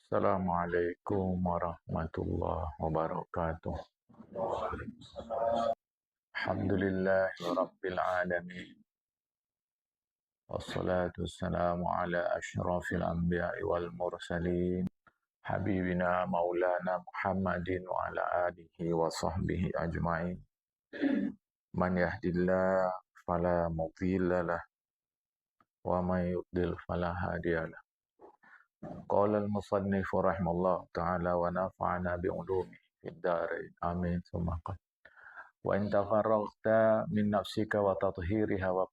Assalamualaikum warahmatullahi wabarakatuh. Alhamdulillahi rabbil alamin. Wassalatu wassalamu ala asyrafil anbiya'i wal mursalin. Habibina maulana Muhammadin wa ala alihi wa sahbihi ajma'in. Man yahdillah fala mudilla lah wa man yudlil fala hadiyalah. Qala al-musannif rahimallahu ta'ala wa nafa'ana bi'ulumihi fid dharain. Amin. Summa qala wa in tafarraghta min nafsika wa tathhiriha wa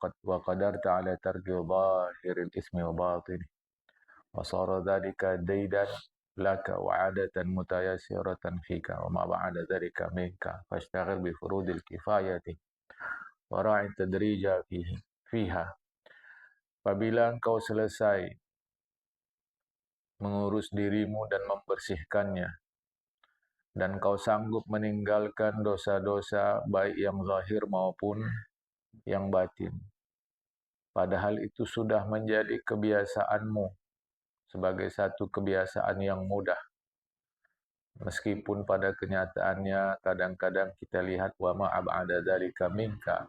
qadarta ala tarki dhahiril ismi wa batini wa sara dhalika daydan laka wa adatan mutayassiratan fika wa ma ba'da dhalika minka fashtaghil bi furudil kifayati wa ra'i tadrija fiha. Apabila engkau selesai mengurus dirimu dan membersihkannya, dan kau sanggup meninggalkan dosa-dosa baik yang zahir maupun yang batin. Padahal itu sudah menjadi kebiasaanmu sebagai satu kebiasaan yang mudah. Meskipun pada kenyataannya kadang-kadang kita lihat wa ma ab'ada dzalika minka.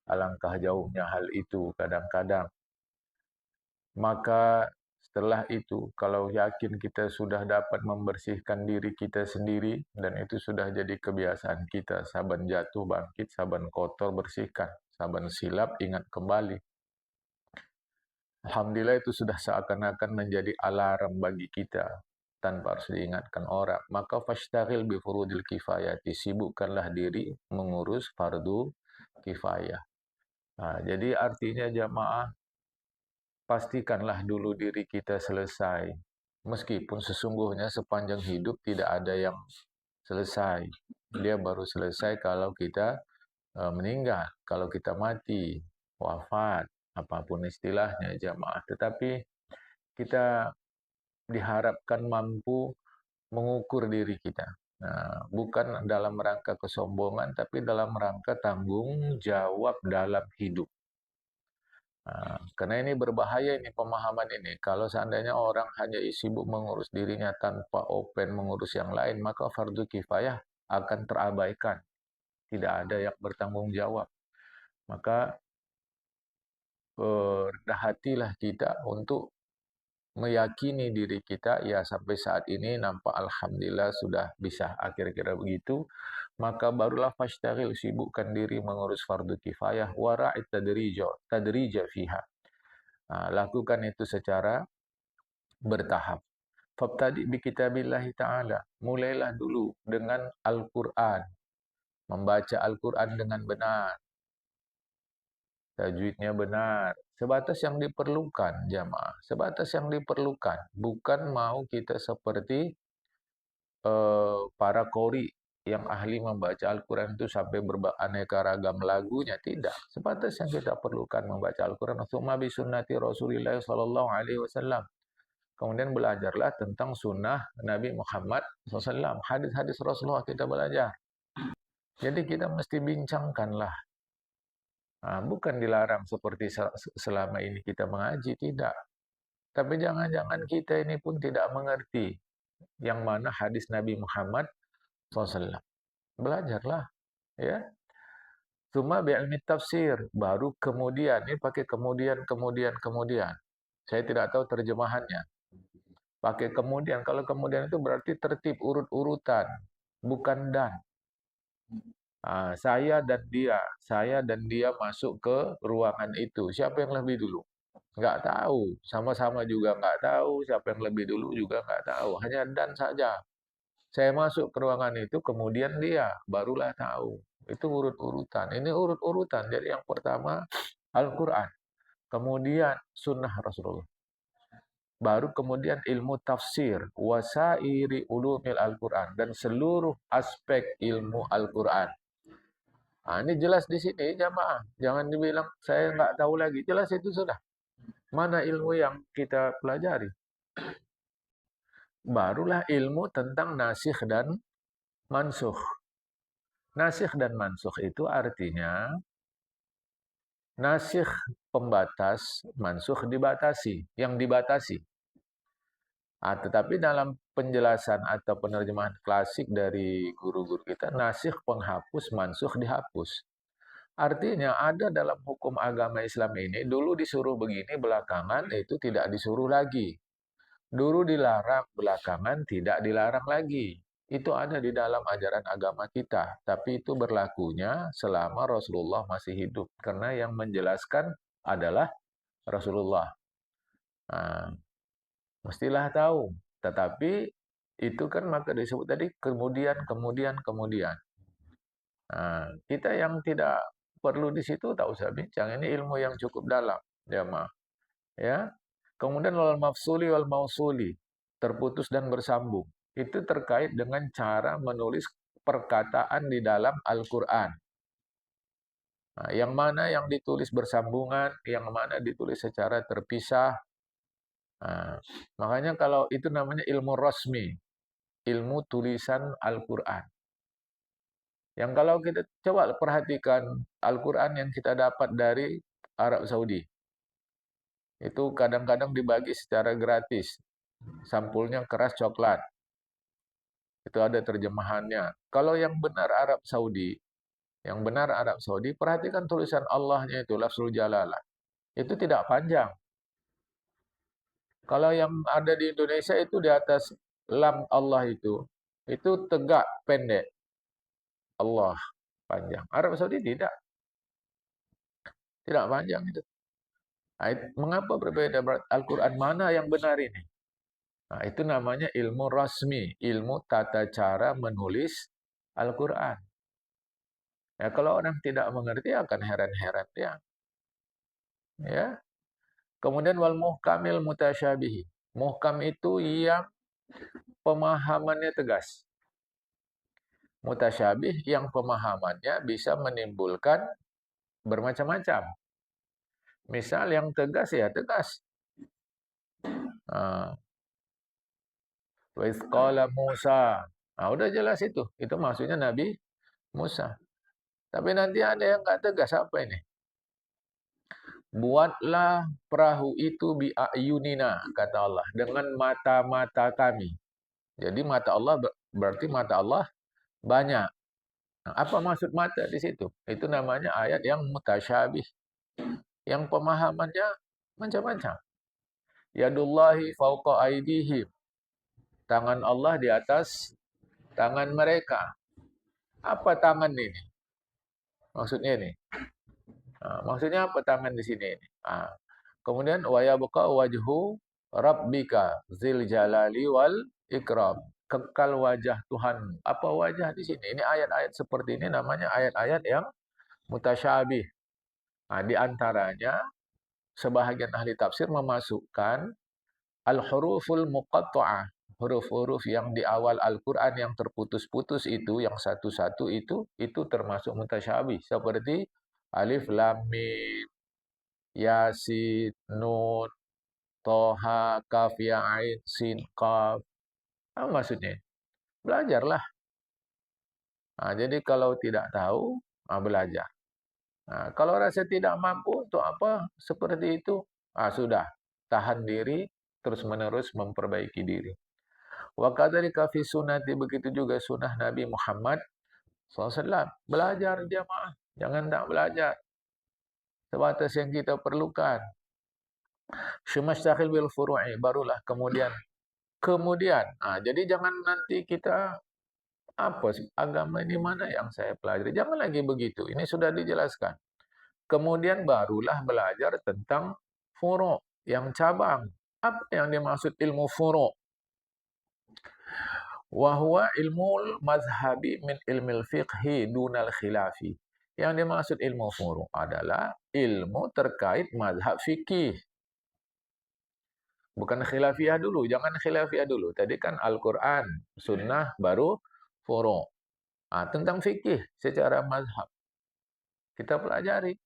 Alangkah jauhnya hal itu kadang-kadang. Maka setelah itu, kalau yakin kita sudah dapat membersihkan diri kita sendiri, dan itu sudah jadi kebiasaan kita, saban jatuh bangkit, saban kotor bersihkan, saban silap ingat kembali. Alhamdulillah itu sudah seakan-akan menjadi alarm bagi kita, tanpa harus diingatkan orang. Maka fashtaghil bi furudil kifayati, sibukkanlah diri mengurus fardu kifayah. Nah, jadi artinya jamaah, pastikanlah dulu diri kita selesai. Meskipun sesungguhnya sepanjang hidup tidak ada yang selesai. Dia baru selesai kalau kita meninggal, kalau kita mati, wafat, apapun istilahnya jamaah. Tetapi kita diharapkan mampu mengukur diri kita. Nah, bukan dalam rangka kesombongan, tapi dalam rangka tanggung jawab dalam hidup. Karena ini berbahaya ini pemahaman ini. Kalau seandainya orang hanya sibuk mengurus dirinya tanpa open mengurus yang lain, maka fardu kifayah akan terabaikan. Tidak ada yang bertanggung jawab. Maka rendah hatilah kita untuk meyakini diri kita, ya sampai saat ini nampak alhamdulillah sudah bisa, kira-kira begitu. Maka barulah fashtaghil, sibukkan diri mengurus fardu kifayah, wara'id tadrija fiha. Lakukan itu secara bertahap. Fabtadi bi kitabillahi ta'ala. Mulailah dulu dengan Al-Quran. Membaca Al-Quran dengan benar. Tajwidnya benar. Sebatas yang diperlukan, jamaah. Sebatas yang diperlukan. Bukan mau kita seperti para qori yang ahli membaca Al-Quran itu sampai beraneka ragam lagunya. Tidak. Sebatas yang kita perlukan membaca Al-Quran. Tsumma bi sunnati Rasulillah sallallahu alaihi wasallam. Kemudian belajarlah tentang sunnah Nabi Muhammad SAW. Hadis-hadis Rasulullah kita belajar. Jadi kita mesti bincangkanlah. Bukan dilarang seperti selama ini kita mengaji, tidak. Tapi jangan-jangan kita ini pun tidak mengerti yang mana hadis Nabi Muhammad SAW. Belajarlah. Ya. Cuma bi'ilmi tafsir. Baru kemudian. Ini pakai kemudian. Saya tidak tahu terjemahannya. Pakai kemudian. Kalau kemudian itu berarti tertib, urut-urutan. Bukan dan. Saya dan dia masuk ke ruangan itu. Siapa yang lebih dulu? Nggak tahu. Sama-sama juga nggak tahu. Siapa yang lebih dulu juga nggak tahu. Hanya dan saja. Saya masuk ke ruangan itu, kemudian dia. Barulah tahu. Itu urut-urutan. Ini urut-urutan. Jadi yang pertama Al-Quran. Kemudian sunnah Rasulullah. Baru kemudian ilmu tafsir. Wasairi ulumil Al-Quran. Dan seluruh aspek ilmu Al-Quran. Ini jelas di sini jamaah. Jangan dibilang saya nggak tahu lagi. Jelas itu sudah. Mana ilmu yang kita pelajari? Barulah ilmu tentang nasikh dan mansukh. Nasikh dan mansukh itu artinya nasikh pembatas, mansukh dibatasi, yang dibatasi. Tetapi dalam penjelasan atau penerjemahan klasik dari guru-guru kita, nasikh penghapus, mansukh dihapus. Artinya ada dalam hukum agama Islam ini, dulu disuruh begini, belakangan itu tidak disuruh lagi. Dulu dilarang, belakangan tidak dilarang lagi. Itu ada di dalam ajaran agama kita. Tapi itu berlakunya selama Rasulullah masih hidup. Karena yang menjelaskan adalah Rasulullah. Nah, mestilah tahu. Tetapi itu kan maka disebut tadi kemudian. Nah, kita yang tidak perlu di situ tak usah bincang. Ini ilmu yang cukup dalam, jamaah. Ya. Kemudian wal mafsuli wal mausuli, terputus dan bersambung. Itu terkait dengan cara menulis perkataan di dalam Al-Qur'an. Nah, yang mana yang ditulis bersambungan, yang mana ditulis secara terpisah. Nah, makanya kalau itu namanya ilmu rasmi, ilmu tulisan Al-Qur'an. Yang kalau kita coba perhatikan Al-Qur'an yang kita dapat dari Arab Saudi. Itu kadang-kadang dibagi secara gratis. Sampulnya keras coklat. Itu ada terjemahannya. Kalau yang benar Arab Saudi, perhatikan tulisan Allahnya itu, lafzul jalalah. Itu tidak panjang. Kalau yang ada di Indonesia itu di atas lam Allah itu tegak, pendek. Allah panjang. Arab Saudi tidak. Tidak panjang itu. Nah, mengapa berbeda? Al-Quran mana yang benar ini? Nah, itu namanya ilmu rasmi, ilmu tata cara menulis Al-Quran. Ya, kalau orang tidak mengerti akan heran-heran dia. Ya. Kemudian wal muhkamil mutasyabihi. Muhkam itu yang pemahamannya tegas. Mutasyabih yang pemahamannya bisa menimbulkan bermacam-macam. Misal yang tegas ya tegas. Wa qala Musa. Nah, udah jelas itu. Itu maksudnya Nabi Musa. Tapi nanti ada yang nggak tegas apa ini? Buatlah perahu itu bi'ayunina, kata Allah, dengan mata-mata kami. Jadi mata Allah berarti mata Allah banyak. Nah, apa maksud mata di situ? Itu namanya ayat yang mutasyabih. Yang pemahamannya macam-macam. Yadullahi fauqa aidihim. Tangan Allah di atas tangan mereka. Apa tangan ini? Maksudnya ini. Nah, maksudnya apa tangan di sini? Nah, kemudian wa yabqa wajhu rabbika zil jalali wal ikram. Kekal wajah Tuhan. Apa wajah di sini? Ini ayat-ayat seperti ini namanya ayat-ayat yang mutasyabih. Nah, di antaranya sebahagian ahli tafsir memasukkan al-huruful muqatta'ah. Huruf-huruf yang di awal Al-Quran yang terputus-putus itu, yang satu-satu itu termasuk mutasyabih. Seperti alif, lam, mim, yasin, nun, toha, kaf, ya, ain, sin, qaf. Apa maksudnya? Belajarlah. Nah, jadi kalau tidak tahu, belajar. Nah, kalau rasa tidak mampu untuk apa seperti itu, sudah. Tahan diri, terus-menerus memperbaiki diri. Wa kadzalika fi sunnati, begitu juga sunnah Nabi Muhammad SAW. Belajar jamaah, jangan tak belajar. Sebatas yang kita perlukan. Syumastakhil bil furu'i, barulah kemudian. Jadi jangan nanti kita apa agama ini mana yang saya pelajari. Jangan lagi begitu. Ini sudah dijelaskan. Kemudian barulah belajar tentang furu' yang cabang. Apa yang dimaksud ilmu furu'? Wahwa ilmu mazhabi min ilmil fiqhi dunal khilafi. Yang dimaksud ilmu furu' adalah ilmu terkait mazhab fikih. Bukan khilafiyah dulu, jangan khilafiyah dulu. Tadi kan Al-Quran, sunnah, baru furu'. Tentang fikih secara mazhab. Kita pelajari.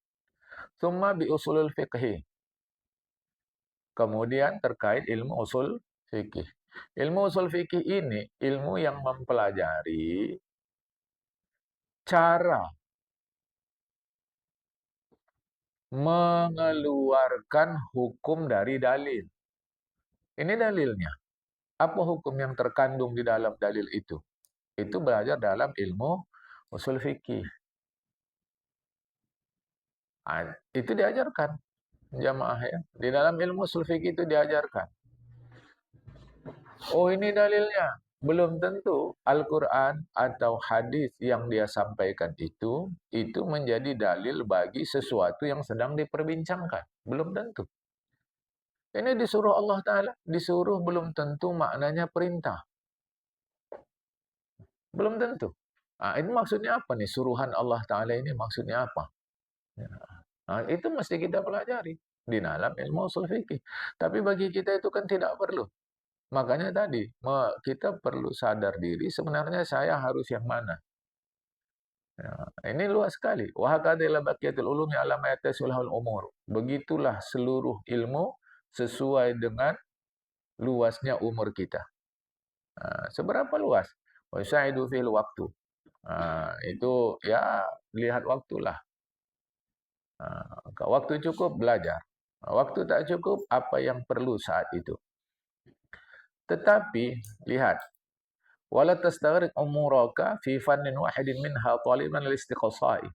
Summa bi usulul fiqhi. Kemudian terkait ilmu usul fikih. Ilmu usul fikih ini ilmu yang mempelajari cara mengeluarkan hukum dari dalil. Ini dalilnya. Apa hukum yang terkandung di dalam dalil itu? Itu belajar dalam ilmu usul fikih. Itu diajarkan jamaah ya. Di dalam ilmu usul fikih itu diajarkan. Oh, ini dalilnya. Belum tentu Al-Quran atau hadis yang dia sampaikan itu menjadi dalil bagi sesuatu yang sedang diperbincangkan. Belum tentu. Ini disuruh Allah Ta'ala. Disuruh belum tentu maknanya perintah. Belum tentu. Ini maksudnya apa nih? Suruhan Allah Ta'ala ini maksudnya apa? Itu mesti kita pelajari di dalam ilmu usul fikih. Tapi bagi kita itu kan tidak perlu. Makanya tadi, kita perlu sadar diri sebenarnya saya harus yang mana. Ya, ini luas sekali. Wa hakadha ila baqiyatul ulumi ala ma yattasilul umur. Begitulah seluruh ilmu sesuai dengan luasnya umur kita. Seberapa luas? Wa yusaidu fil waktu. Itu ya lihat waktulah. Waktu cukup belajar. Waktu tak cukup apa yang perlu saat itu. Tetapi lihat, wala tastaghrib umuraka fi fannin wahidin minha taliban listiqsai.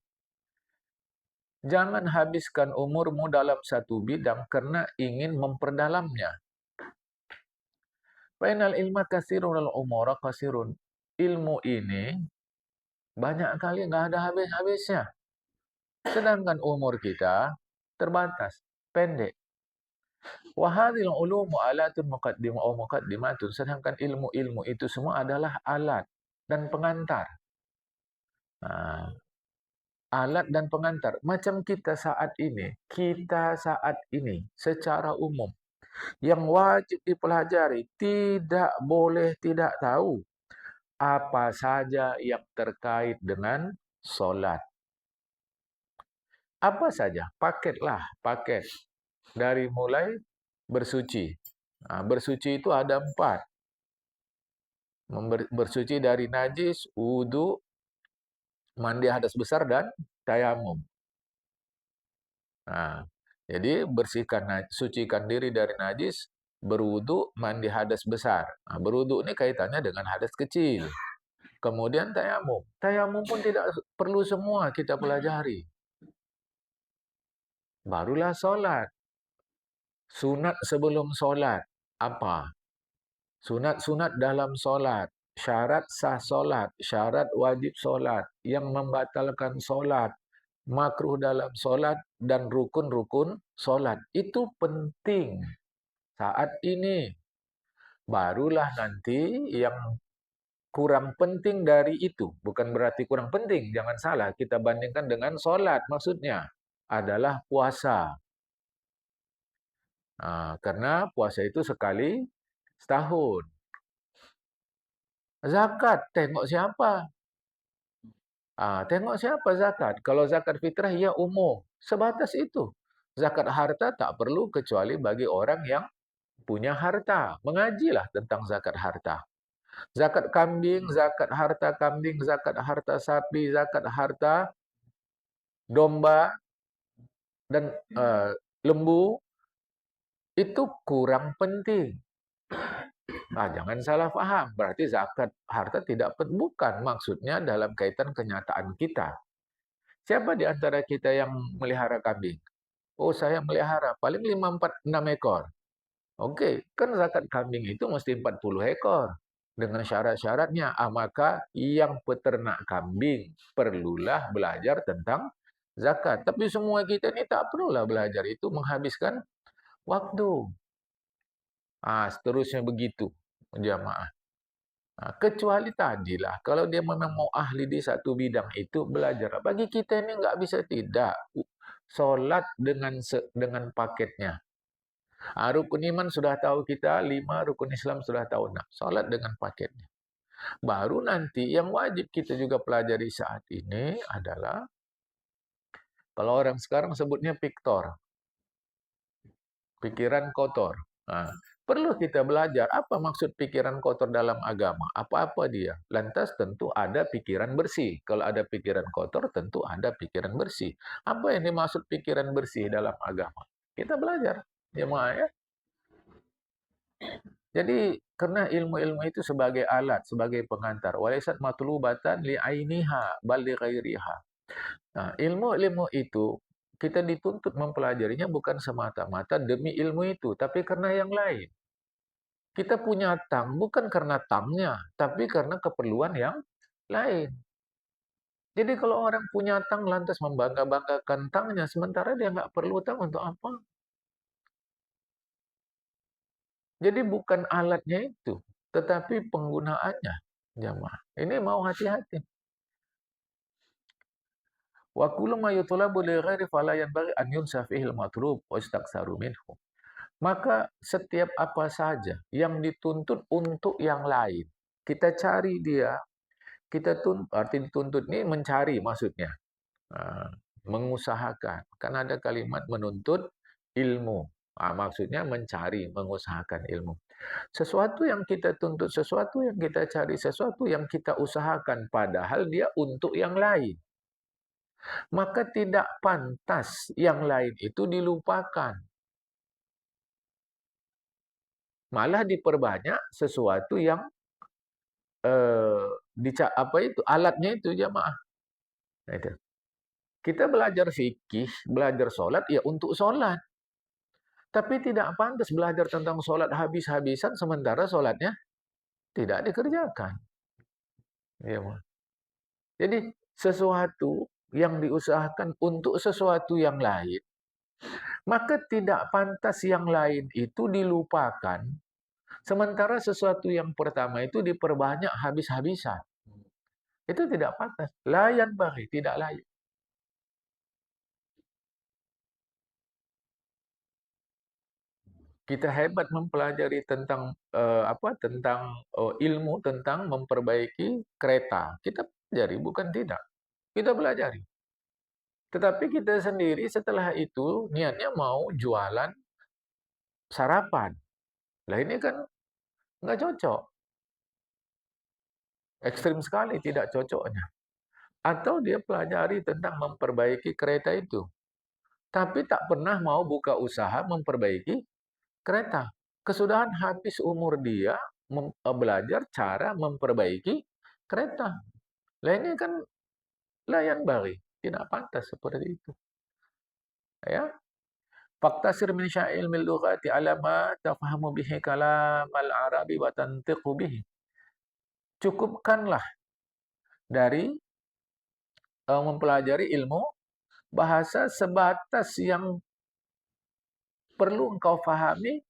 Jangan habiskan umurmu dalam satu bidang karena ingin memperdalamnya. Fainal ilma katsirun wal umura qasirun. Ilmu ini banyak kali nggak ada habis-habisnya. Sedangkan umur kita terbatas, pendek. Wa hadhil ulumu alatun muqaddimatun. Sedangkan ilmu-ilmu itu semua adalah alat dan pengantar. Alat dan pengantar. Macam kita saat ini secara umum yang wajib dipelajari, tidak boleh tidak tahu apa saja yang terkait dengan solat. Apa saja, paket. Dari mulai bersuci. Bersuci itu ada 4. Bersuci dari najis, wudu, mandi hadas besar, dan tayamum. Jadi sucikan diri dari najis, berwudu, mandi hadas besar. Berwudu ini kaitannya dengan hadas kecil. Kemudian tayamum. Tayamum pun tidak perlu semua kita pelajari. Barulah solat. Sunat sebelum solat. Apa? Sunat-sunat dalam solat. Syarat sah solat. Syarat wajib solat. Yang membatalkan solat. Makruh dalam solat. Dan rukun-rukun solat. Itu penting. Saat ini. Barulah nanti yang kurang penting dari itu. Bukan berarti kurang penting. Jangan salah. Kita bandingkan dengan solat. Maksudnya adalah puasa. Karena puasa itu sekali setahun. Zakat, tengok siapa? Tengok siapa zakat. Kalau zakat fitrah, ya umum. Sebatas itu. Zakat harta tak perlu kecuali bagi orang yang punya harta. Mengajilah tentang zakat harta. Zakat kambing, zakat harta kambing, zakat harta sapi, zakat harta domba, dan lembu, itu kurang penting. Jangan salah paham. Berarti zakat harta tidak bukan maksudnya dalam kaitan kenyataan kita. Siapa di antara kita yang melihara kambing? Oh, saya melihara paling 5, 4, 6 ekor. Oke, kan zakat kambing itu mesti 40 ekor. Dengan syarat-syaratnya. Maka yang peternak kambing perlulah belajar tentang zakat. Tapi semua kita ini tak perlulah belajar itu, menghabiskan waktu. Seterusnya begitu, jamaah. Kecuali tadilah, kalau dia memang mau ahli di satu bidang itu, belajar. Bagi kita ini nggak bisa tidak. Solat dengan paketnya. Rukun iman sudah tahu kita, 5 rukun Islam sudah tahu. Solat dengan paketnya. Baru nanti yang wajib kita juga pelajari saat ini adalah, kalau orang sekarang sebutnya piktor. Pikiran kotor. Perlu kita belajar apa maksud pikiran kotor dalam agama. Apa-apa dia. Lantas tentu ada pikiran bersih. Kalau ada pikiran kotor, tentu ada pikiran bersih. Apa yang dimaksud pikiran bersih dalam agama? Kita belajar. Ya, ya. Jadi Karena ilmu-ilmu itu sebagai alat, sebagai pengantar. Walaysat matlubatan li'ainiha bal li ghairiha. Nah, ilmu-ilmu itu kita dituntut mempelajarinya bukan semata-mata demi ilmu itu, tapi karena yang lain. Kita punya tang bukan karena tangnya, tapi karena keperluan yang lain. Jadi kalau orang punya tang lantas membangga-banggakan tangnya, sementara dia nggak perlu tang untuk apa? Jadi bukan alatnya itu, tetapi penggunaannya. Jamaah. Ini mau hati-hati. Wa kullu ma yutlabu li ghairi fala yanbaghi an yunsa fihi al-matlub wa istaksaru minhu. Maka setiap apa saja yang dituntut untuk yang lain, kita cari dia, kita arti dituntut ini mencari maksudnya. Ah, mengusahakan. Kan ada kalimat menuntut ilmu. Maksudnya mencari, mengusahakan ilmu. Sesuatu yang kita tuntut, sesuatu yang kita cari, sesuatu yang kita usahakan, padahal dia untuk yang lain. Maka tidak pantas yang lain itu dilupakan. Malah diperbanyak sesuatu yang apa itu alatnya itu jamaah. Nah, itu. Kita belajar fikih, belajar sholat ya untuk sholat. Tapi tidak pantas belajar tentang sholat habis-habisan sementara sholatnya tidak dikerjakan. Ya, jadi sesuatu yang diusahakan untuk sesuatu yang lain, maka tidak pantas yang lain itu dilupakan. Sementara sesuatu yang pertama itu diperbanyak habis-habisan. Itu tidak pantas. Layan bagi, tidak layak. Kita hebat mempelajari tentang tentang ilmu tentang memperbaiki kereta. Kita pelajari, bukan tidak. Kita pelajari. Tetapi kita sendiri setelah itu niatnya mau jualan sarapan. Lah ini kan nggak cocok. Ekstrim sekali tidak cocoknya. Atau dia pelajari tentang memperbaiki kereta itu. Tapi tak pernah mau buka usaha memperbaiki kereta. Kesudahan habis umur dia belajar cara memperbaiki kereta. Lah ini kan layan bari. Tidak pantas seperti itu. Ya. Faktasir min sya'il min lughati ala ma tafahamu bihi kalam al-arabi wa tantiqu bihi. Cukupkanlah dari mempelajari ilmu bahasa sebatas yang perlu engkau fahami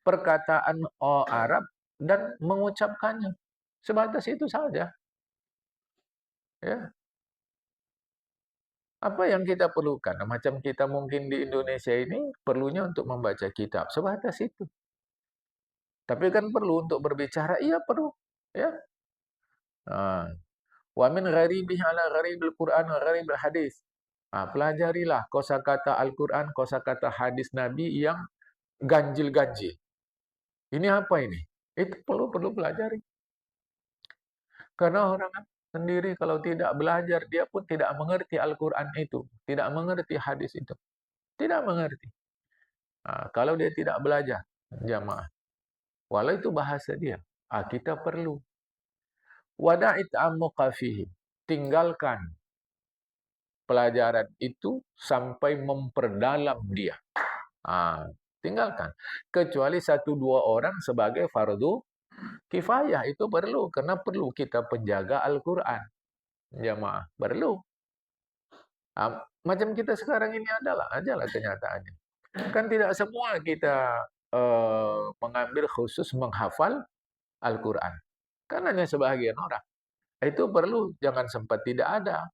perkataan Arab dan mengucapkannya. Sebatas itu saja. Ya. Apa yang kita perlukan? Macam kita mungkin di Indonesia ini perlunya untuk membaca kitab. Sebatas itu. Tapi kan perlu untuk berbicara, iya perlu. Ya. Wa min gharibihi ala gharibil Quran wa gharibil hadis. Pelajarilah kosakata Al-Quran, kosakata hadis Nabi yang ganjil-ganjil. Ini apa ini? Itu perlu pelajari. Karena orang sendiri kalau tidak belajar, dia pun tidak mengerti Al-Quran itu. Tidak mengerti hadis itu. Tidak mengerti. Kalau dia tidak belajar, jamaah. Walau itu bahasa dia. Kita perlu. Wada'it ammuqa fihi. Tinggalkan pelajaran itu sampai memperdalam dia. Tinggalkan. Kecuali satu dua orang sebagai fardu kifayah itu perlu. Karena perlu kita penjaga Al-Quran. Jamaah. Perlu. Macam kita sekarang ini adalah kenyataannya. Kan tidak semua kita mengambil khusus menghafal Al-Quran. Kan hanya sebagian orang. Itu perlu. Jangan sempat tidak ada.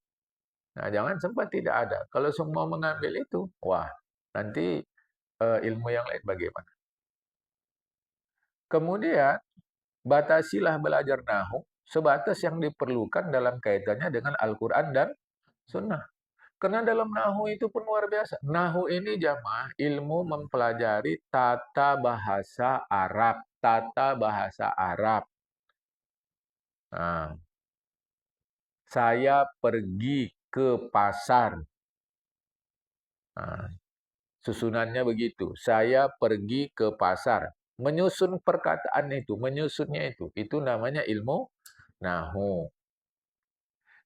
Nah, jangan sempat tidak ada. Kalau semua mengambil itu, wah, nanti ilmu yang lain bagaimana? Kemudian, batasilah belajar nahu sebatas yang diperlukan dalam kaitannya dengan Al-Quran dan Sunnah. Karena dalam nahu itu pun luar biasa. Nahu ini jamaah ilmu mempelajari tata bahasa Arab. Tata bahasa Arab. Nah, saya pergi ke pasar. Nah, susunannya begitu. Saya pergi ke pasar. Menyusun perkataan itu, menyusunnya itu namanya ilmu nahu.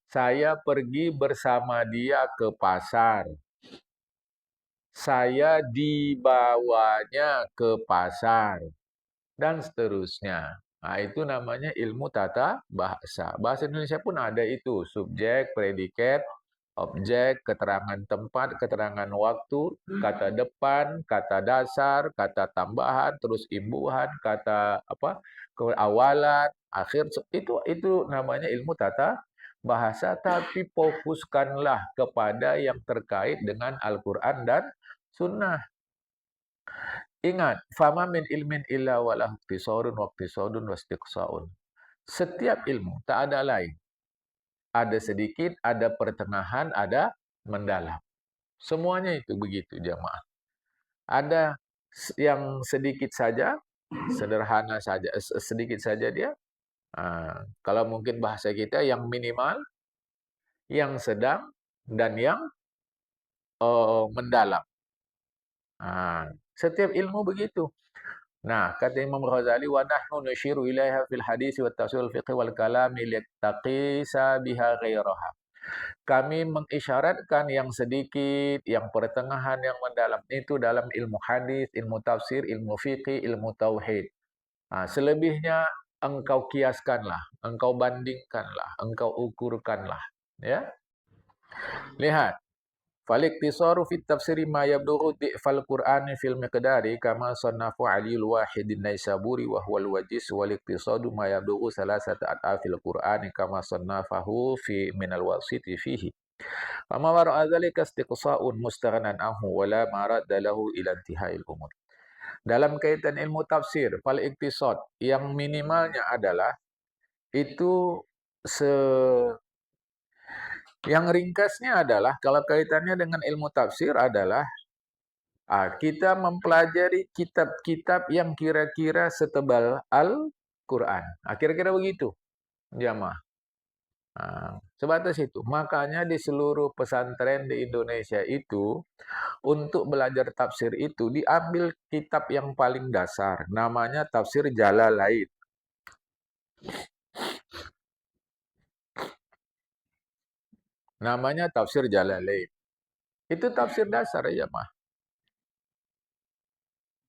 Saya pergi bersama dia ke pasar. Saya dibawanya ke pasar. Dan seterusnya. Nah, itu namanya ilmu tata bahasa. Bahasa Indonesia pun ada itu. Subjek, predikat, objek, keterangan tempat, keterangan waktu, kata depan, kata dasar, kata tambahan, terus imbuhan, kata apa? Awalan, akhir. Itu namanya ilmu tata bahasa, tapi fokuskanlah kepada yang terkait dengan Al-Qur'an dan Sunnah. Ingat, fama min ilmin illa walahu ikhtisarun wa ikhtisadun wa istiqsaun. Setiap ilmu, tak ada lain. Ada sedikit, ada pertengahan, ada mendalam. Semuanya itu begitu, jamaah. Ada yang sedikit saja, sederhana saja, sedikit saja dia. Kalau mungkin bahasa kita yang minimal, yang sedang, dan yang mendalam. Setiap ilmu begitu. Nah, kata Imam Ghazali, wa nahnu nushiru ilaiha fil hadis wa tafsir al fiqh wal kalam liyattaqisa biha ghairaha. Kami mengisyaratkan yang sedikit, yang pertengahan, yang mendalam itu dalam ilmu hadis, ilmu tafsir, ilmu fiqh, ilmu tauhid. Selebihnya engkau kiaskanlah, engkau bandingkanlah, engkau ukurkanlah, ya. Lihat, فالاقتصار في التفسير ما يبلغ ضعف القرآن في المقدار كما صنف علي الواحد النيسابوري وهو الوجيز والاقتصاد ما يبلغ 3 أضعاف القرآن كما صنفه في من الواسط فيه فما وراء ذلك استقصاء مستغنى عنه ولا مرد له إلى انتهاء الأمور. Dalam kaitan ilmu tafsir, fal iktisad yang minimalnya adalah itu se yang ringkasnya adalah kalau kaitannya dengan ilmu tafsir adalah kita mempelajari kitab-kitab yang kira-kira setebal Al-Quran. Kira-kira begitu, jamaah. Sebatas itu. Makanya di seluruh pesantren di Indonesia itu, untuk belajar tafsir itu, diambil kitab yang paling dasar. Namanya Tafsir Jalalain. Namanya Tafsir Jalalain. Itu tafsir dasar ya, mah.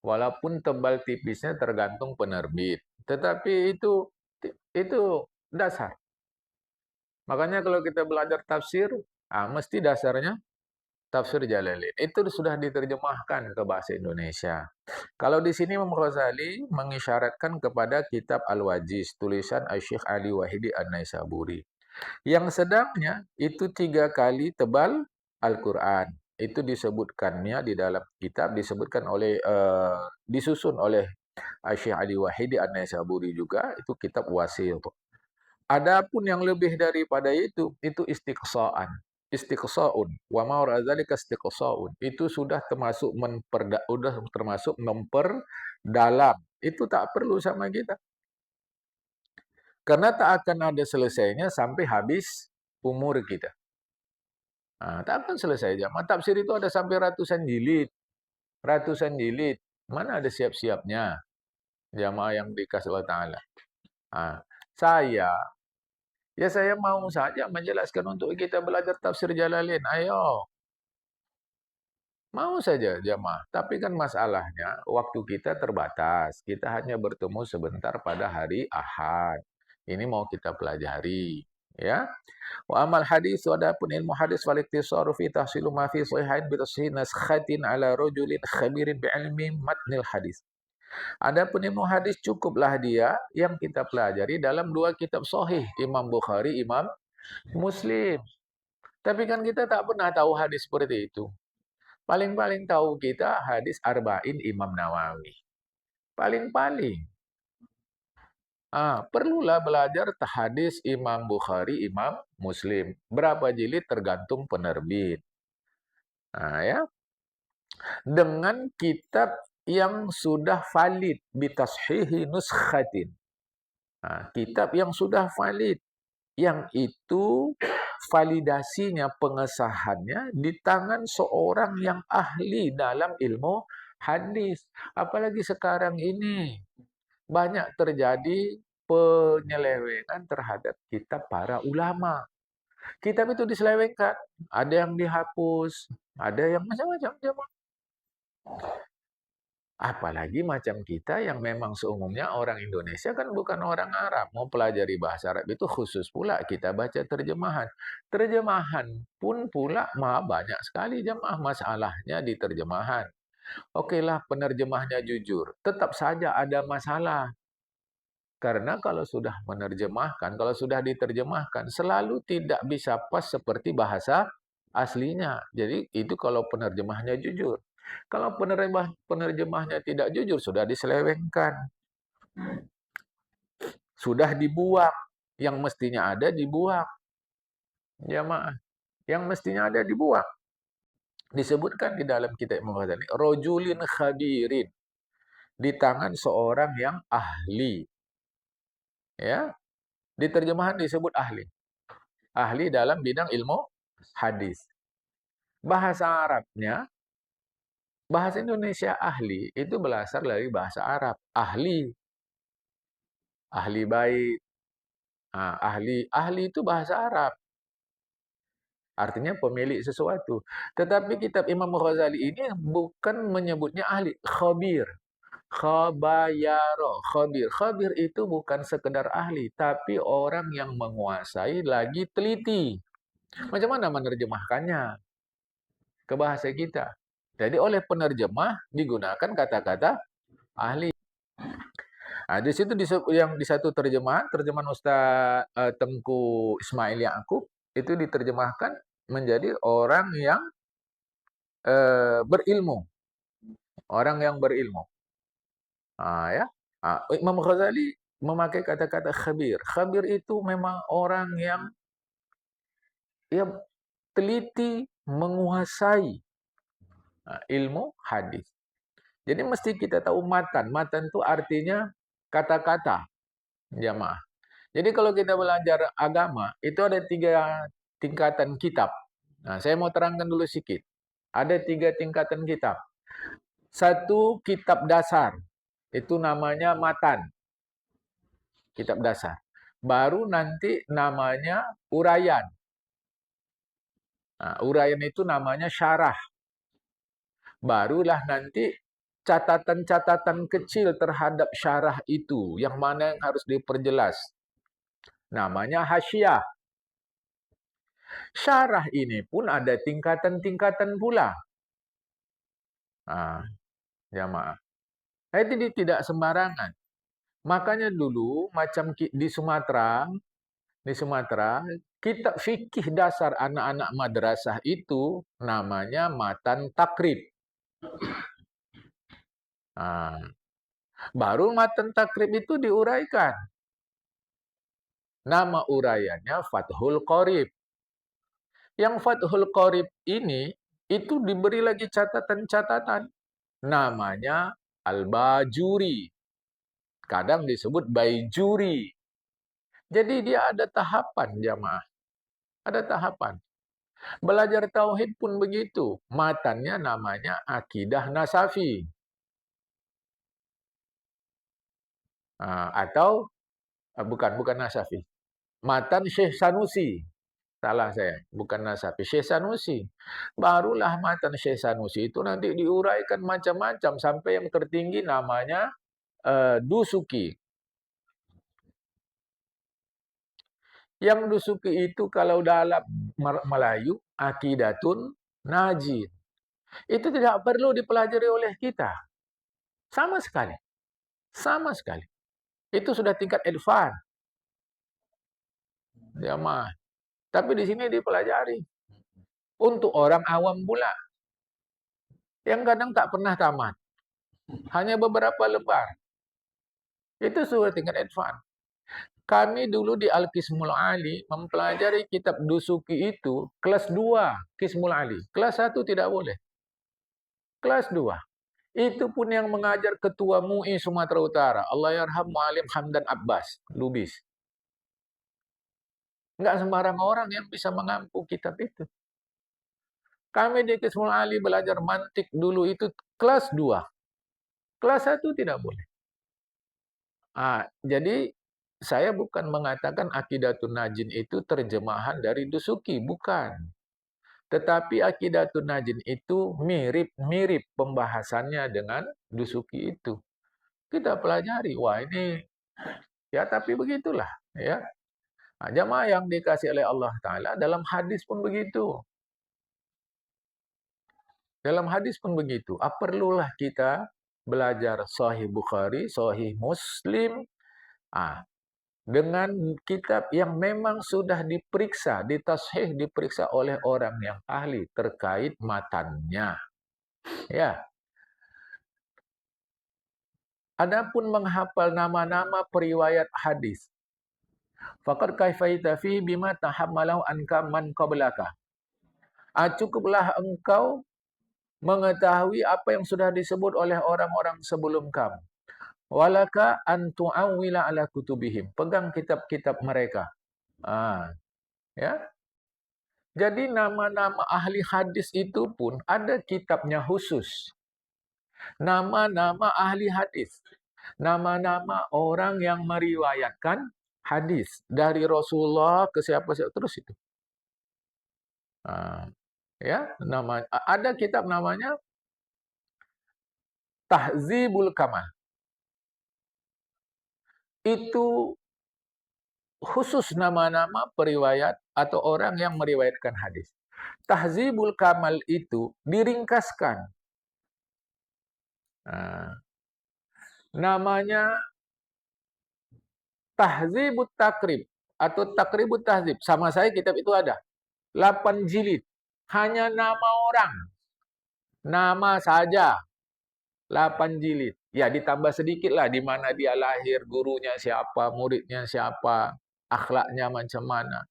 Walaupun tebal tipisnya tergantung penerbit. Tetapi itu dasar. Makanya kalau kita belajar tafsir, mesti dasarnya tafsir Jalalain. Itu sudah diterjemahkan ke bahasa Indonesia. Kalau di sini Imam Ghazali mengisyaratkan kepada kitab Al-Wajiz, tulisan Syekh Ali Wahidi An-Naisaburi. Yang sedangnya itu 3 kali tebal Al-Quran. Itu disebutkannya di dalam kitab, disebutkan oleh disusun oleh Syekh Ali Wahidi An-Naisaburi juga, itu kitab Wasil. Adapun yang lebih daripada itu istiqsa'an. Istiqsa'un. Wa ma ra'adzalika istiqsa'un. Itu sudah termasuk memperdalam. Itu tak perlu sama kita. Karena tak akan ada selesainya sampai habis umur kita. Tak akan selesai jamaah. Tafsir itu ada sampai ratusan jilid. Ratusan jilid. Mana ada siap-siapnya jamaah yang dikasih Allah Ta'ala. Saya mau saja menjelaskan untuk kita belajar tafsir Jalalain. Ayo. Mau saja jamaah. Tapi kan masalahnya waktu kita terbatas. Kita hanya bertemu sebentar pada hari Ahad. Ini mau kita pelajari. Ya. Wa amal hadis, adapun ilmu hadis wal iktisaru fi tahsilu ma fi sahihain bi tashihin naskhatin ala rajulin khabirin bi ilmi matnil hadis. Adapun ilmu hadis cukuplah dia yang kita pelajari dalam 2 kitab sahih, Imam Bukhari, Imam Muslim. Tapi kan kita tak pernah tahu hadis seperti itu. Paling-paling tahu kita hadis Arba'in Imam Nawawi. Paling-paling. Perlulah belajar hadis Imam Bukhari, Imam Muslim. Berapa jilid tergantung penerbit. Ya. Dengan kitab yang sudah valid bitashihi nuskhatin. Kitab yang sudah valid, yang itu validasinya, pengesahannya di tangan seorang yang ahli dalam ilmu hadis. Apalagi sekarang ini banyak terjadi penyelewengan terhadap kitab para ulama. Kitab itu diselewengkan, ada yang dihapus, ada yang macam-macam. Apalagi macam kita yang memang seumumnya orang Indonesia kan bukan orang Arab. Mau pelajari bahasa Arab itu khusus pula kita baca terjemahan. Terjemahan pun pula banyak sekali jemaah masalahnya di terjemahan. Okelah penerjemahnya jujur, tetap saja ada masalah. Karena kalau sudah menerjemahkan, kalau sudah diterjemahkan, selalu tidak bisa pas seperti bahasa aslinya. Jadi itu kalau penerjemahnya jujur. Kalau penerjemahnya tidak jujur, sudah diselewengkan. Sudah dibuang. Yang mestinya ada dibuang. Jamaah. Yang mestinya ada dibuang. Disebutkan di dalam kitab Imam Ghazali, rojulin khabirin. Di tangan seorang yang ahli. Ya, di terjemahan disebut ahli. Ahli dalam bidang ilmu hadis. Bahasa Arabnya, bahasa Indonesia ahli itu berasal dari bahasa Arab. Ahli, ahli bait, ahli itu bahasa Arab. Artinya pemilik sesuatu. Tetapi kitab Imam Ghazali ini bukan menyebutnya ahli, khabir. Khabayaro, khabir. Khabir itu bukan sekedar ahli, tapi orang yang menguasai lagi teliti. Macam mana menerjemahkannya ke bahasa kita? Jadi oleh penerjemah digunakan kata-kata ahli. Nah, di situ yang di satu terjemahan Ustaz Tengku Ismail Yaakob itu diterjemahkan menjadi orang yang berilmu, orang yang berilmu. Ya, Imam Ghazali memakai kata-kata khabir. Khabir itu memang orang yang ya teliti menguasai ilmu hadis. Jadi mesti kita tahu matan. Matan itu artinya kata-kata, jamaah. Jadi kalau kita belajar agama, itu ada 3 tingkatan kitab. Nah, saya mau terangkan dulu sedikit. Ada 3 tingkatan kitab. Satu, kitab dasar. Itu namanya matan. Kitab dasar. Baru nanti namanya uraian. Nah, uraian itu namanya syarah. Barulah nanti catatan-catatan kecil terhadap syarah itu, yang mana yang harus diperjelas. Namanya hasyiah. Syarah ini pun ada tingkatan-tingkatan pula. Jamaah. Itu tidak sembarangan. Makanya dulu macam di Sumatera, kitab fikih dasar anak-anak madrasah itu namanya matan takrib. Baru matan takrib itu diuraikan. Nama uraiannya Fathul Qorib. Yang Fathul Qorib ini itu diberi lagi catatan-catatan. Namanya Al-Bajuri. Kadang disebut Baijuri. Jadi dia ada tahapan, jamaah. Ada tahapan. Belajar tauhid pun begitu. Matannya namanya Akidah Nasafi. Atau bukan Nasafi. Matan Syekh Sanusi. Salah saya, bukan Nasafi. Syekh Sanusi. Barulah matan Syekh Sanusi itu nanti diuraikan macam-macam sampai yang tertinggi namanya Dusuki. Yang Dusuki itu kalau dalam Melayu Aqidatun Najid. Itu tidak perlu dipelajari oleh kita. Sama sekali. Sama sekali. Itu sudah tingkat advance. Jamaah. Tapi di sini dipelajari. Untuk orang awam pula. Yang kadang tak pernah tamat. Hanya beberapa lembar. Itu sudah tingkat advance. Kami dulu di Al-Qismul Ali mempelajari kitab Dusuki itu kelas 2 Qismul Ali. Kelas 1 tidak boleh. Kelas 2. Itu pun yang mengajar Ketua MUI Sumatera Utara. Allahyarham Mu'alim Hamdan Abbas, Lubis. Enggak sembarang orang yang bisa mengampu kitab itu. Kami di Qismul Ali belajar mantik dulu itu kelas 2. Kelas 1 tidak boleh. Jadi saya bukan mengatakan Aqidatun Najin itu terjemahan dari Dusuki, bukan. Tetapi Aqidatun Najin itu mirip-mirip pembahasannya dengan Dusuki itu. Kita pelajari, wah ini ya tapi begitulah ya. Jamaah yang dikasih oleh Allah Ta'ala dalam hadis pun begitu. Dalam hadis pun begitu. Perlulah kita belajar Sahih Bukhari, Sahih Muslim, dengan kitab yang memang sudah diperiksa, ditashih, diperiksa oleh orang yang ahli terkait matannya. Ya. Adapun menghafal nama-nama periwayat hadis, faqad kaifaita fi bima tahammalahu anka man qablaka. Cukuplah engkau mengetahui apa yang sudah disebut oleh orang-orang sebelum kamu. Walaka an tu'awwila ala kutubihim. Pegang kitab-kitab mereka. Ya. Jadi nama-nama ahli hadis itu pun ada kitabnya khusus. Nama-nama ahli hadis. Nama-nama orang yang meriwayatkan hadis dari Rasulullah ke siapa-siapa terus itu. Ya, ada kitab namanya Tahzibul Kamal. Itu khusus nama-nama periwayat atau orang yang meriwayatkan hadis. Tahzibul Kamal itu diringkaskan. Namanya Tahzibut Takrib atau Takribut Tahzib. Sama saya kitab itu ada. 8 jilid. Hanya nama orang. Nama saja. 8 jilid. Ya ditambah sedikit lah di mana dia lahir, gurunya siapa, muridnya siapa, akhlaknya macam mana.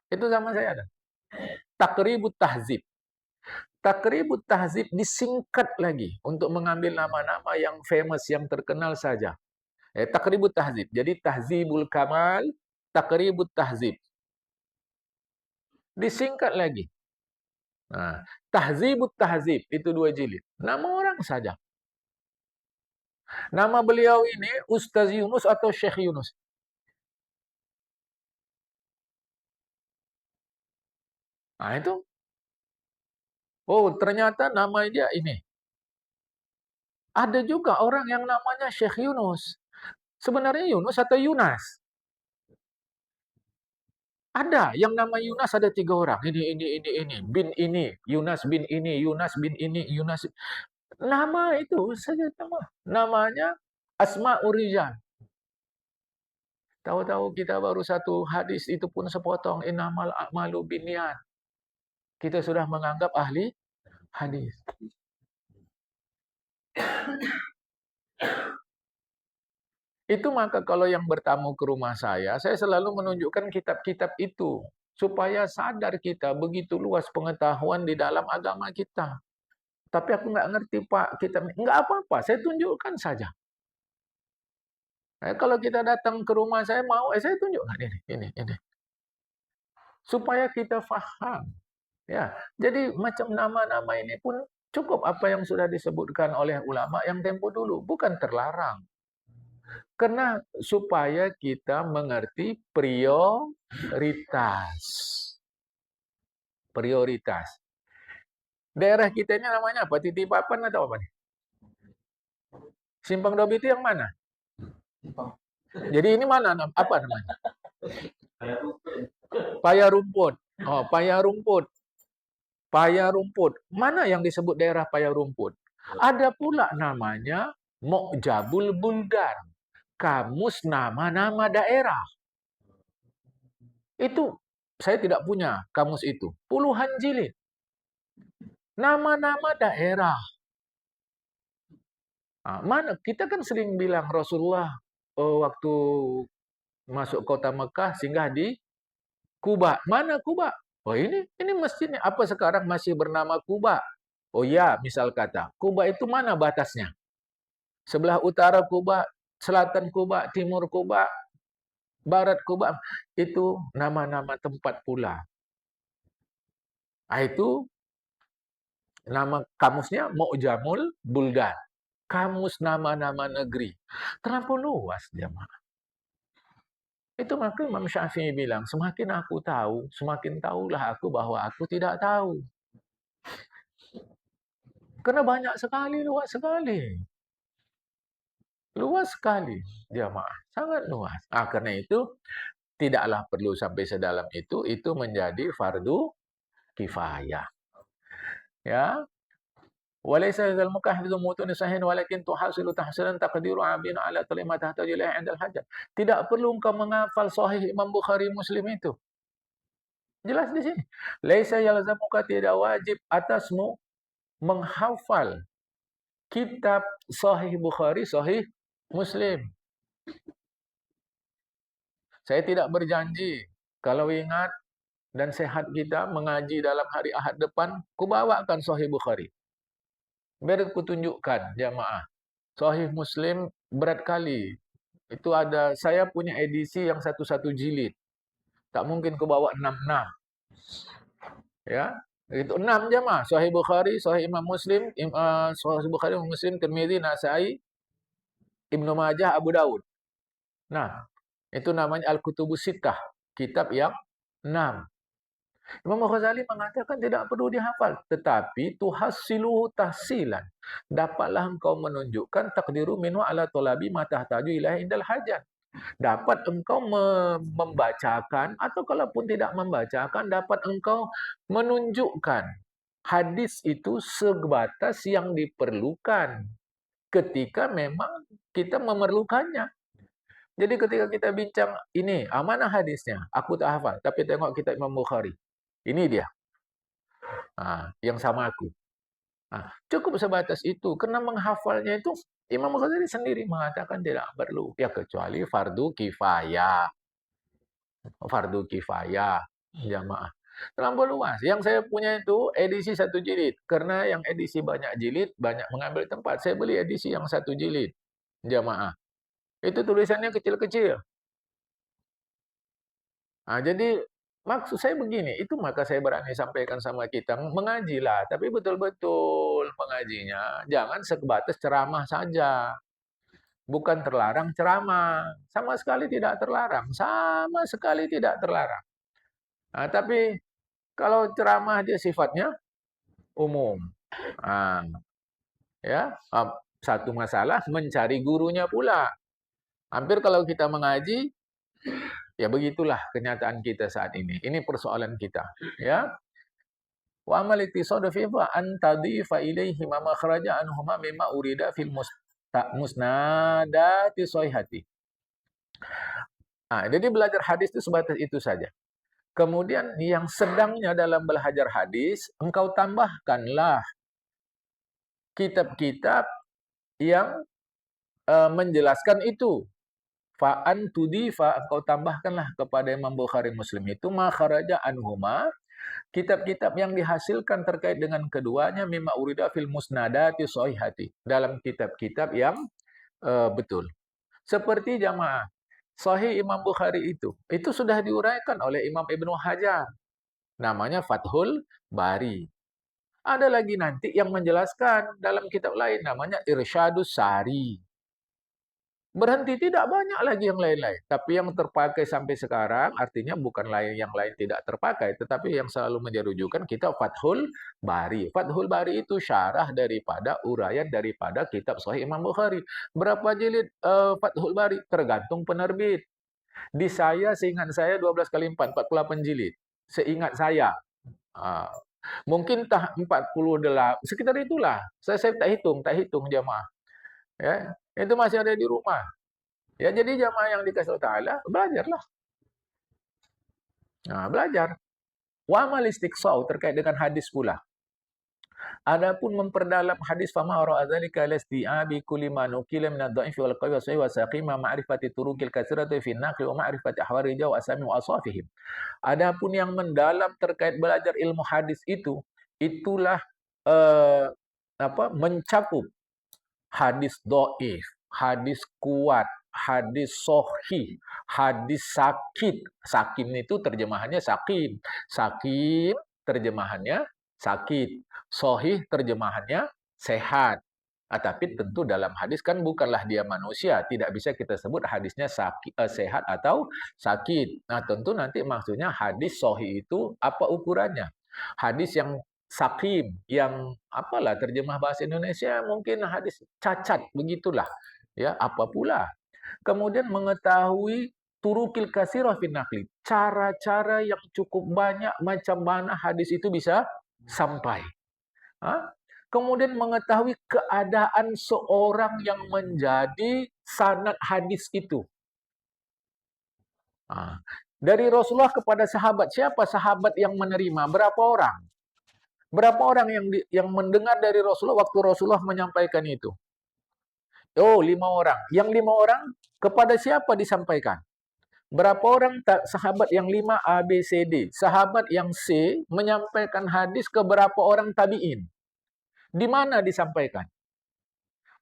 Itu sama saya ada. Takribut Tahzib. Takribut Tahzib disingkat lagi untuk mengambil nama-nama yang famous, yang terkenal saja. Takribut Tahzib. Jadi Tahzibul Kamal, Takribut Tahzib. Disingkat lagi. Tahzibut Tahzib itu 2 jilid. Nama orang saja. Nama beliau ini Ustaz Yunus atau Syekh Yunus? Itu. Oh, ternyata nama dia ini. Ada juga orang yang namanya Syekh Yunus. Sebenarnya Yunus atau Yunas? Ada yang nama Yunas ada 3 orang. Ini. Bin ini. Yunas bin ini. Yunas bin ini. Yunas. Nama itu saja nama. Namanya Asma'ur Rijal. Tahu-tahu kita baru satu hadis itu pun sepotong. Innamal a'malu binniyat. Kita sudah menganggap ahli hadis. Itu maka kalau yang bertamu ke rumah saya selalu menunjukkan kitab-kitab itu. Supaya sadar kita begitu luas pengetahuan di dalam agama kita. Tapi aku nggak ngerti Pak, kitab nggak apa-apa, saya tunjukkan saja. Kalau kita datang ke rumah saya mau, saya tunjukkan ini. Supaya kita faham. Ya, jadi macam nama-nama ini pun cukup apa yang sudah disebutkan oleh ulama yang tempo dulu, bukan terlarang. Karena supaya kita mengerti prioritas. Prioritas. Daerah kita ini namanya apa? Titipapan atau apa nih? Simpang Dobi itu yang mana? Jadi ini mana? Apa namanya? Paya Rumput. Oh, Paya Rumput. Paya Rumput. Mana yang disebut daerah Paya Rumput? Ada pula namanya Mu'jabul Buldan. Kamus nama-nama daerah. Itu saya tidak punya kamus itu. Puluhan jilid. Nama-nama daerah. Mana kita kan sering bilang Rasulullah waktu masuk kota Mekah singgah di Kuba. Mana Kuba? Oh ini masjidnya. Apa sekarang masih bernama Kuba? Oh ya, misal kata. Kuba itu mana batasnya? Sebelah utara Kuba, selatan Kuba, timur Kuba, barat Kuba. Itu nama-nama tempat pula. Itu Nama kamusnya Mu'jamul Buldan. Kamus nama-nama negeri. Terlampau luas, jemaah. Itu maka Imam Syafi'i bilang, semakin aku tahu, semakin tahulah aku bahwa aku tidak tahu. Karena banyak sekali, luas sekali. Luas sekali, jemaah. Sangat luas. Karena itu, tidaklah perlu sampai sedalam itu menjadi fardu kifayah. Ya, walaysa hadzal mukahfizu mutun sahihin walakin tuhasilu tahsilan taqdiru abin ala talima tahtaju ilaihi 'inda al-hajat. Tidak perlu engkau menghafal sahih Imam Bukhari Muslim itu. Jelas di sini. Laisa yalzamuka, tidak wajib atasmu menghafal kitab sahih Bukhari, sahih Muslim. Saya tidak berjanji kalau ingat dan sehat kita mengaji dalam hari Ahad depan, kubawakan sahih Bukhari. Biar aku tunjukkan jamaah. Sahih Muslim berat kali. Itu ada, saya punya edisi yang satu-satu jilid. Tak mungkin ku bawa 6-6. Ya, itu 6 jamaah. Sahih Bukhari, Sahih Imam Muslim, Sahih Bukhari, Imam Muslim, Tirmidzi, Nasai, Ibnu Majah, Abu Daud. Nah, itu namanya Al-Kutubus Sittah, kitab yang 6. Imam Ghazali mengatakan tidak perlu dihafal, tetapi tuhassiluhu tahsilan. Dapatlah engkau menunjukkan takdiru minhu ala talabi ma tahtaju ilaihi indal hajat. Dapat engkau membacakan, atau kalaupun tidak membacakan, dapat engkau menunjukkan hadis itu sebatas yang diperlukan ketika memang kita memerlukannya. Jadi ketika kita bincang ini, mana hadisnya? Aku tak hafal, tapi tengok kitab Imam Bukhari. Ini dia. Yang sama aku. Cukup sebatas itu. Karena menghafalnya itu, Imam Ghazali sendiri mengatakan tidak perlu. Ya kecuali fardu kifayah. Fardu kifayah. Jamaah. Terlampau luas. Yang saya punya itu edisi 1 jilid. Karena yang edisi banyak jilid, banyak mengambil tempat. Saya beli edisi yang 1 jilid. Jamaah. Itu tulisannya kecil-kecil. Jadi maksud saya begini, itu maka saya berani sampaikan sama kita, mengajilah, tapi betul-betul mengajinya. Jangan sebatas ceramah saja. Bukan terlarang ceramah. Sama sekali tidak terlarang. Sama sekali tidak terlarang. Tapi kalau ceramah dia sifatnya umum. Ya, satu masalah mencari gurunya pula. Hampir kalau kita mengaji, ya begitulah kenyataan kita saat ini. Ini persoalan kita, ya. Wa amal iktisadu fi an tadifa ilaihi ma makhraja anhuma mimma urida fil musnadati sahihati. Jadi belajar hadis itu sebatas itu saja. Kemudian yang sedangnya dalam belajar hadis, engkau tambahkanlah kitab-kitab yang menjelaskan itu. Fa'an tudifa, engkau tambahkanlah kepada Imam Bukhari Muslim itu makharaja anhuma, kitab-kitab yang dihasilkan terkait dengan keduanya mimma urida fil musnadati sahihati, dalam kitab-kitab yang betul. Seperti jamaah Sahih Imam Bukhari itu sudah diuraikan oleh Imam Ibnu Hajar. Namanya Fathul Bari. Ada lagi nanti yang menjelaskan dalam kitab lain namanya Irsyadus Sari. Berhenti, tidak banyak lagi yang lain-lain. Tapi yang terpakai sampai sekarang artinya bukan yang lain tidak terpakai, tetapi yang selalu menjadi rujukan kitab Fathul Bari. Fathul Bari itu syarah daripada uraian daripada kitab Sahih Imam Bukhari. Berapa jilid Fathul Bari? Tergantung penerbit. Di saya, seingat saya 12 kali 4, 48 jilid. Seingat saya. Mungkin 48, sekitar itulah. Saya tak hitung jamaah. Ya, itu masih ada di rumah. Ya, jadi jamaah yang dikasih Ta'ala, belajarlah. Belajar. Wa amal istiqsa'u, terkait dengan hadis pula. Adapun memperdalam hadis fama ra'adzalika lasti'abi kulli ma nukila min ad-dha'ifi wal qawi wa sahih wa saqim ma ma'rifati turuqil katsirati fi an-naqli wa ma'rifati ahwari rijal wa asami wa asafihim. Adapun yang mendalam terkait belajar ilmu hadis itulah mencakup hadis dhaif, hadis kuat, hadis sahih, hadis sakit. Sakim itu terjemahannya sakim. Sakim terjemahannya sakit. Sahih terjemahannya sehat. Tapi tentu dalam hadis kan bukanlah dia manusia, tidak bisa kita sebut hadisnya sehat atau sakit. Nah, tentu nanti maksudnya hadis sahih itu apa ukurannya? Hadis yang sakim, yang apalah terjemah bahasa Indonesia mungkin hadis cacat begitulah. Ya, apa pula? Kemudian mengetahui turukil kasirah fin naqli, cara-cara yang cukup banyak macam mana hadis itu bisa sampai. Kemudian mengetahui keadaan seorang yang menjadi sanad hadis itu. Dari Rasulullah kepada sahabat, siapa sahabat yang menerima? Berapa orang? Berapa orang yang mendengar dari Rasulullah waktu Rasulullah menyampaikan itu? Oh, 5 orang. Yang 5 orang kepada siapa disampaikan? Berapa orang sahabat yang 5 A, B, C, D? Sahabat yang C menyampaikan hadis ke berapa orang tabi'in? Di mana disampaikan?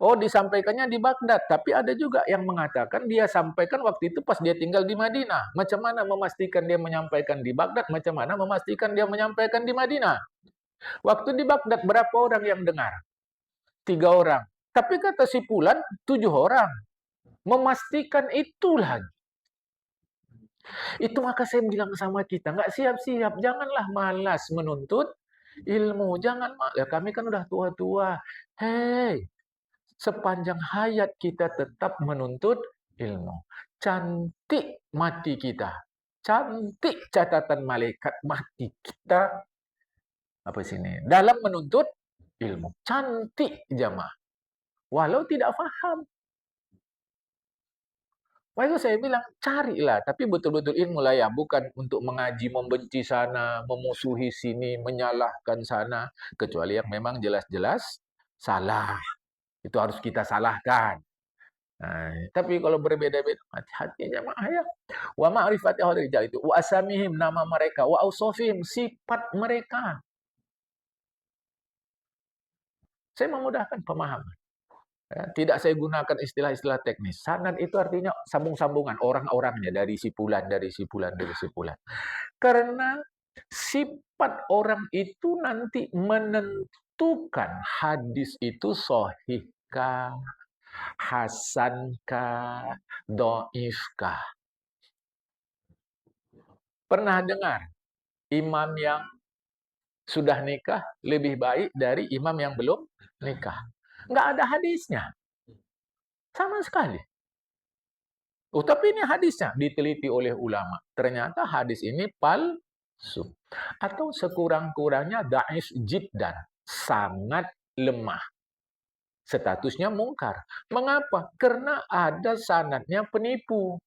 Oh, disampaikannya di Baghdad. Tapi ada juga yang mengatakan dia sampaikan waktu itu pas dia tinggal di Madinah. Macam mana memastikan dia menyampaikan di Baghdad? Macam mana memastikan dia menyampaikan di Madinah? Waktu di Baghdad berapa orang yang dengar? 3 orang. Tapi kata si Fulan 7 orang. Memastikan itulah. Itu maka saya bilang sama kita, nggak siap-siap. Janganlah malas menuntut ilmu. Jangan malas. Kami kan udah tua-tua. Hei, sepanjang hayat kita tetap menuntut ilmu. Cantik mati kita. Cantik catatan malaikat mati kita. Apa sini? Dalam menuntut ilmu. Cantik jamaah. Walau tidak faham. Makanya saya bilang, carilah. Tapi betul-betul ilmu lah ya. Bukan untuk mengaji, membenci sana, memusuhi sini, menyalahkan sana. Kecuali yang memang jelas-jelas salah. Itu harus kita salahkan. Nah, tapi kalau berbeda-beda, hati-hati jamaah ya. Wa ma'rifati ahli rijal itu. Wa asamihim, nama mereka. Wa ausofihim, sifat mereka. Saya memudahkan pemahaman. Ya, tidak saya gunakan istilah-istilah teknis. Sanad itu artinya sambung-sambungan orang-orangnya dari si fulan, dari si fulan, dari si fulan. Karena sifat orang itu nanti menentukan hadis itu sahihkah, hasankah, dhaifkah. Pernah dengar imam yang sudah nikah lebih baik dari imam yang belum nikah? Nggak ada hadisnya. Sama sekali. Oh, tapi ini hadisnya diteliti oleh ulama. Ternyata hadis ini palsu. Atau sekurang-kurangnya daif jiddan. Sangat lemah. Statusnya mungkar. Mengapa? Karena ada sanadnya penipu.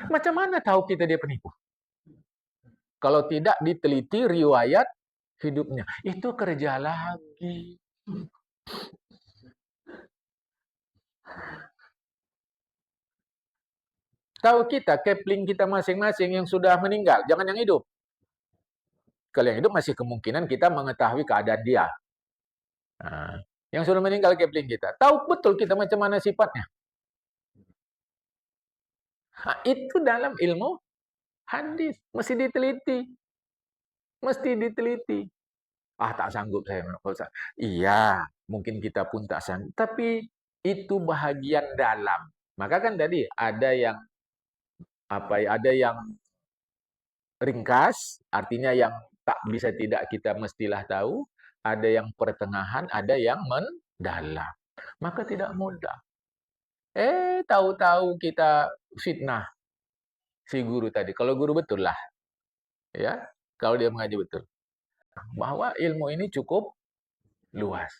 Macam mana tahu kita dia penipu? Kalau tidak diteliti riwayat hidupnya. Itu kerja lagi. Tahu kita, Kepling kita masing-masing yang sudah meninggal, jangan yang hidup. Kalau yang hidup masih kemungkinan kita mengetahui keadaan dia. Nah, yang sudah meninggal Kepling kita, tahu betul kita macam mana sifatnya. Nah, itu dalam ilmu hadis, mesti diteliti. Mesti diteliti. Tak sanggup saya. Iya, mungkin kita pun tak sanggup. Tapi itu bahagian dalam. Maka kan tadi ada yang ada yang ringkas, artinya yang tak bisa tidak kita mestilah tahu, ada yang pertengahan, ada yang mendalam. Maka tidak mudah. Tahu-tahu kita fitnah si guru tadi. Kalau guru betul lah. Ya, kalau dia mengaji betul. Bahwa ilmu ini cukup luas.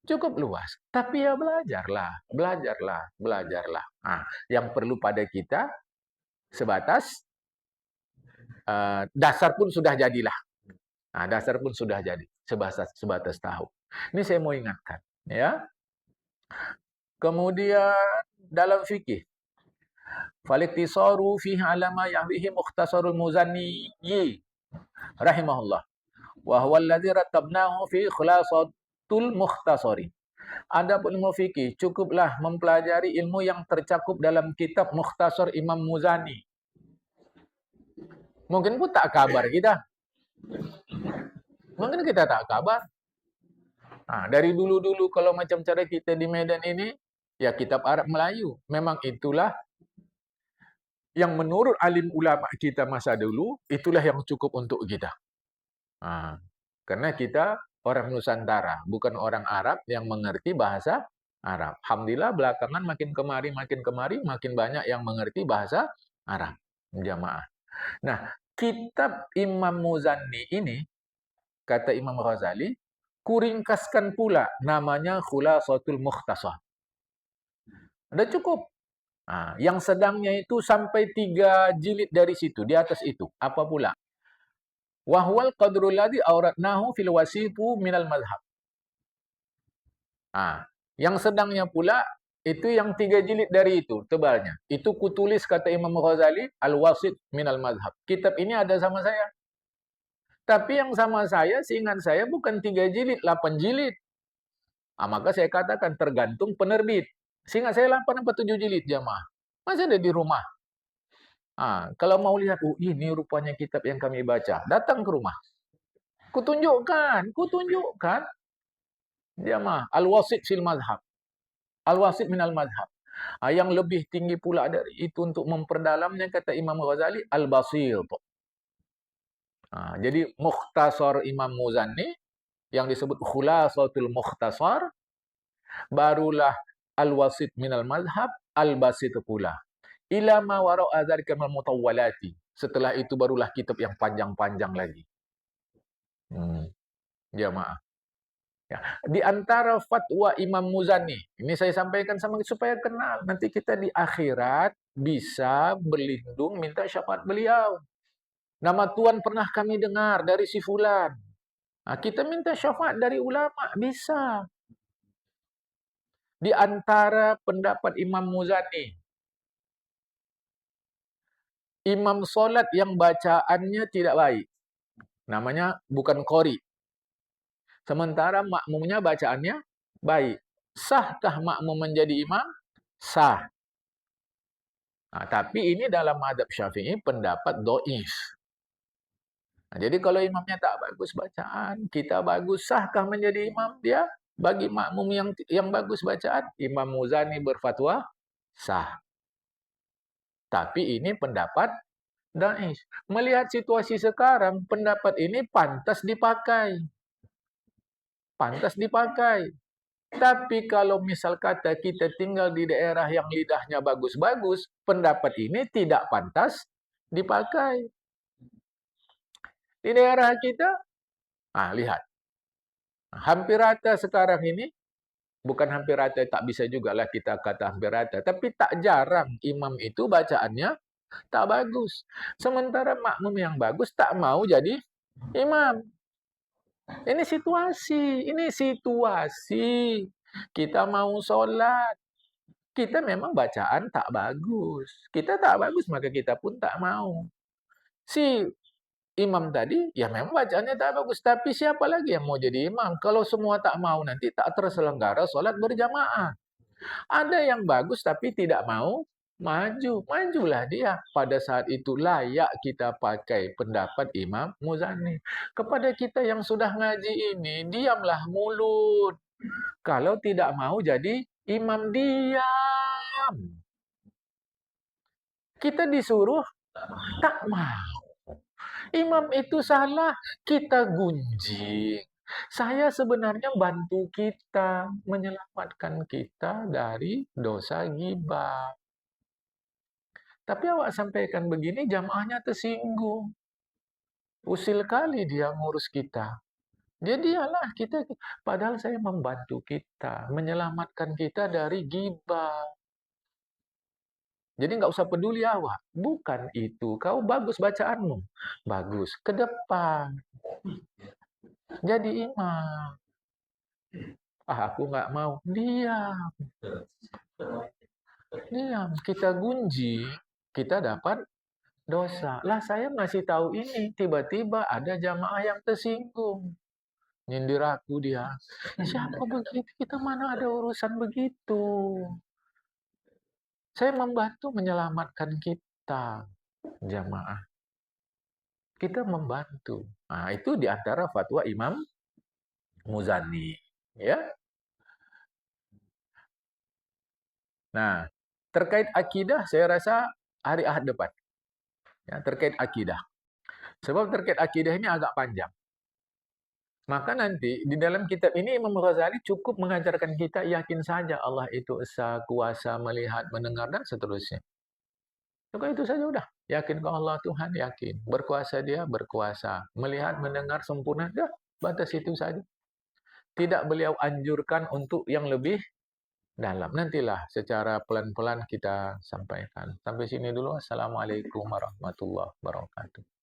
Cukup luas. Tapi ya belajarlah, belajarlah, belajarlah. Yang perlu pada kita sebatas dasar pun sudah jadilah. Dasar pun sudah jadi, sebatas tahu. Ini saya mau ingatkan, ya. Kemudian dalam fikih, faliktisaru fihi alama yahwihi mukhtasarul muzanni rahimahullah. Wa huwa alladzi rattabnahu fi khulasatul mukhtasari. Adapun ilmu fikih, cukuplah mempelajari ilmu yang tercakup dalam kitab Mukhtasar Imam Muzani. Mungkin pun tak kabar kita. Mungkin kita tak kabar. Nah, dari dulu-dulu kalau macam cara kita di Medan ini, ya kitab Arab Melayu. Memang itulah yang menurut alim ulama kita masa dulu, itulah yang cukup untuk kita. Nah, karena kita orang Nusantara, bukan orang Arab yang mengerti bahasa Arab. Alhamdulillah belakangan makin kemari, makin banyak yang mengerti bahasa Arab. Jamaah. Nah, kitab Imam Muzanni ini, kata Imam Ghazali, kuringkaskan pula namanya Khulasatul Mukhtasar. Udah cukup. Nah, yang sedangnya itu sampai 3 jilid dari situ, di atas itu. Apa pula? Wahwal qadrul ladzi auratnahu fil wasitu minal madhab. Ah, yang sedangnya pula itu yang 3 jilid dari itu tebalnya. Itu kutulis kata Imam Ghazali Al-Wasit minal madhab. Kitab ini ada sama saya. Tapi yang sama saya, seingat saya bukan 3 jilid, 8 jilid. Maka saya katakan tergantung penerbit. Seingat saya 8 atau 7 jilid jamaah. Masih ada di rumah. Kalau mau lihat, oh ini rupanya kitab yang kami baca. Datang ke rumah. Kutunjukkan. Jamaah. Al-Wasit fil madhab. Al-Wasit minal madhab. Yang lebih tinggi pula dari itu untuk memperdalamnya, kata Imam Ghazali, Al-Basit. Jadi Mukhtasar Imam Muzanni, yang disebut Khulasatul Mukhtasar, barulah Al-Wasit minal madhab, Al-Basit pula. Ila ma wara'a dzalika minal mutawwalati. Setelah itu barulah kitab yang panjang-panjang lagi. Jamaah. Ya. Di antara fatwa Imam Muzanni, ini saya sampaikan supaya kenal. Nanti kita di akhirat bisa berlindung minta syafaat beliau. Nama Tuhan pernah kami dengar dari si fulan. Kita minta syafaat dari ulama, bisa. Di antara pendapat Imam Muzanni, imam solat yang bacaannya tidak baik. Namanya bukan qori. Sementara makmumnya bacaannya baik. Sahkah makmum menjadi imam? Sah. Tapi ini dalam mazhab Syafi'i pendapat doif. Jadi kalau imamnya tak bagus bacaan, kita bagus, sahkah menjadi imam dia? Bagi makmum yang bagus bacaan, Imam Muzani berfatwa sah. Tapi ini pendapat doif. Melihat situasi sekarang, pendapat ini pantas dipakai. Pantas dipakai. Tapi kalau misal kata kita tinggal di daerah yang lidahnya bagus-bagus, pendapat ini tidak pantas dipakai. Di daerah kita, lihat. Hampir rata sekarang ini, bukan hampir rata, tak bisa juga lah kita kata hampir rata, tapi tak jarang imam itu bacaannya tak bagus. Sementara makmum yang bagus tak mau jadi imam. Ini situasi. Kita mau sholat. Kita memang bacaan tak bagus. Kita tak bagus, maka kita pun tak mau. Si imam tadi, ya memang bacaannya tak bagus. Tapi siapa lagi yang mau jadi imam? Kalau semua tak mau, nanti tak terselenggara sholat berjamaah. Ada yang bagus tapi tidak mau maju. Majulah dia. Pada saat itu layak kita pakai pendapat Imam Muzani. Kepada kita yang sudah ngaji ini, diamlah mulut. Kalau tidak mau jadi imam, diam. Kita disuruh tak mau. Imam itu salah, kita gunjing. Saya sebenarnya bantu kita, menyelamatkan kita dari dosa ghibah. Tapi awak sampaikan begini, jamaahnya tersinggung. Usil kali dia ngurus kita. Jadi dialah kita, padahal saya membantu kita, menyelamatkan kita dari ghibah. Jadi nggak usah peduli awak. Bukan itu. Kau bagus bacaanmu. Bagus. Ke depan. Jadi imam. Aku nggak mau. Diam. Diam. Kita gunji. Kita dapat dosa. Lah saya masih tahu ini. Tiba-tiba ada jamaah yang tersinggung. Nyindir aku dia. Siapa begitu? Kita mana ada urusan begitu. Saya membantu menyelamatkan kita. Jamaah. kita membantu. Nah, itu di antara fatwa Imam Muzani. Ya. Nah, terkait akidah, saya rasa hari Ahad depan. Ya, terkait akidah. Sebab terkait akidah ini agak panjang. Maka nanti di dalam kitab ini Imam Ghazali cukup mengajarkan kita yakin saja Allah itu esa, kuasa, melihat, mendengar, dan seterusnya. Maka itu saja udah. Yakin ke Allah Tuhan, yakin. Berkuasa dia, berkuasa. Melihat, mendengar, sempurna, dah. Batas itu saja. Tidak beliau anjurkan untuk yang lebih dalam. Nantilah secara pelan-pelan kita sampaikan. Sampai sini dulu. Assalamualaikum warahmatullahi wabarakatuh.